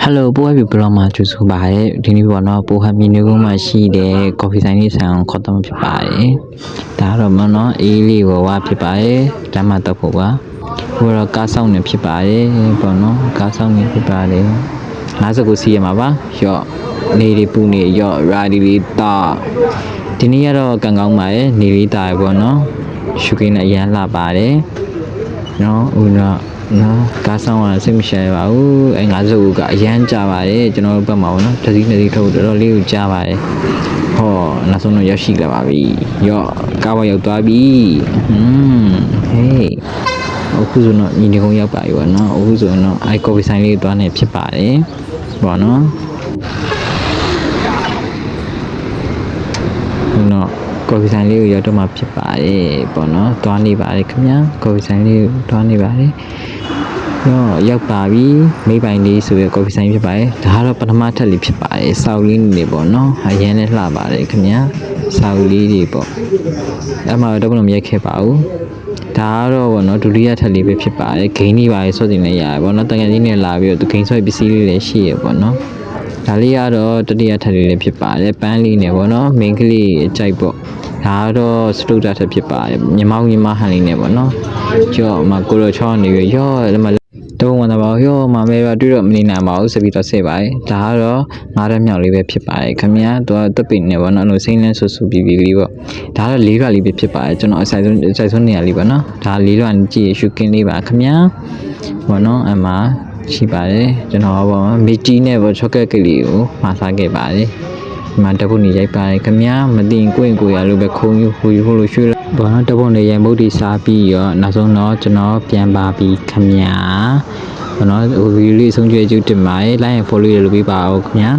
Hello ပိုးပြီးဘလော့မှာကျူဆိုပါတယ်ဒီနေ့ပေါ့နော်ပိုးဟမီနူကုန်းမှာရှိတဲ့ကော်ဖီဆိုင်လေးဆန်အောင်ခေါ်တော့ဖြစ်ပါတယ်ဒါတော့မနော်အေးလေးဝဖြစ်ပါတယ်ဒါမှတော့ဖို့ပါဟိုတော့ကားဆောင်နေဖြစ်ပါတယ်ပေါ့နော်ကားဆောင်နေဖြစ်ပါတယ်59စီးရမှာပါရော့နေလေးပူနေရော့ရာဒီလေးတာဒီနေ့ကတော့ကံကောင်းပါတယ်နေလေးတာပေါ့နော်ရှုကင်းနဲ့အရန်လှပါတယ်နော်ဦးနော်ကားဆောင်ကစိတ်မရှာပါဘူးအဲ59ကအရန်ကြပါတယ်ကျွန်တော်တို့ဘက်မှာပေါ့နော်တစ်စီးနှစ်စီးထုတ်တော်တော်လေးကိုကြားပါတယ်ဟောနောက်ဆုံးတော့ရောက်ရှိလာပါပြီရော့ကားပေါ်ရောက်သွားပြီဟေးအခုဆိုတော့ညီနေကုန်းရောက်ပါပြီပေါ့နော်အခုဆိုတော့အိုက်ကော်ဖီဆိုင်လေးသွားနေဖြစ်ပါတယ်ပေါ့နော်နော်ကော်ဖီဆိုင်လေးကိုရောက်တော့မှဖြစ်ပါတယ်ပေါ့နော်သွားနေပါတယ်ခင်ဗျာကော်ဖီဆိုင်လေးကိုသွားနေပါတယ်ရောက်ပါပြီမိပိုင်လေးဆိုရကော်ဖီဆိုင်ဖြစ်ပါတယ်ဒါကတော့ပထမထပ်လေးဖြစ်ပါတယ်စောက်လေးနေပေါ့နော်အရင်လည်းလှပါတယ်ခင်ဗျာစောက်လေးတွေပေါ့အဲ့မှာတော့ဘယ်လိုမရိုက်ခဲ့ပါဘူးဒါကတော့ပေါ့နော်ဒုတိယထပ်လေးပဲဖြစ်ပါတယ်ဂိမ်းလေးပါဆွတ်တင်နေရတယ်ပေါ့နော်တန်ကန်ကြီးနဲ့လာပြီးတော့ဂိမ်းဆွဲပစ္စည်းလေးလည်းရှိရပေါ့နော်ဒါလေးကတော့တတိယထပ်လေးလည်းဖြစ်ပါတယ်ပန်းလေးနဲ့ပေါ့နော်မိန်းကလေးအကြိုက်ပေါ့ဒါတော့စတုဒ္ဒထပ်ဖြစ်ပါတယ်မြမောင်းညီမဟန်လေးနဲ့ပေါ့နော်ကြော့မှာကိုရောချောင်းနေပြီးရော့ဒီမှာတော့ဝင်တော့ပါရောမမဲပါတွေ့တော့မနေနိုင်ပါဘူးစပီတော့ဆက်ပါတယ်ဒါကတော့ငါးရက်မြောက်လေးပဲဖြစ်ပါတယ်ခင်ဗျာသူကတက်ပင်နေပေါ့နော်အဲ့လိုစိမ့်လန်းဆူဆူပြီးလေးပေါ့ဒါကတော့၄ရွာလေးပဲဖြစ်ပါတယ်ကျွန်တော်အဆိုင်ဆုံးနေရာလေးပေါ့နော်ဒါ၄ရွာကြည့်ရှုကင်းလေးပါခင်ဗျာပေါ့နော်အမှရှိပါတယ်ကျွန်တော်ပေါ့မီတီနဲ့ပေါ့ချော့ကက်ကလေးကိုမှာစားခဲ့ပါတယ်ဒီမှာတပုတ်နေရိုက်ပါတယ်ခင်ဗျာမသိရင်ကိုရလို့ပဲခုံယူဟိုလိုရွှေ့ဘောနော်တပုတ်နေရိုက်မုတ်တီစားပြီးရောနောက်ဆုံးတော့ကျွန်တော်ပြန်ပါပြီခင်ဗျာဘောနော်ဗီဒီယိုလေးဆုံးကျွဲကျူးတင်ပါတယ် like and follow ရလုပ်ပေးပါဦးခင်ဗျာ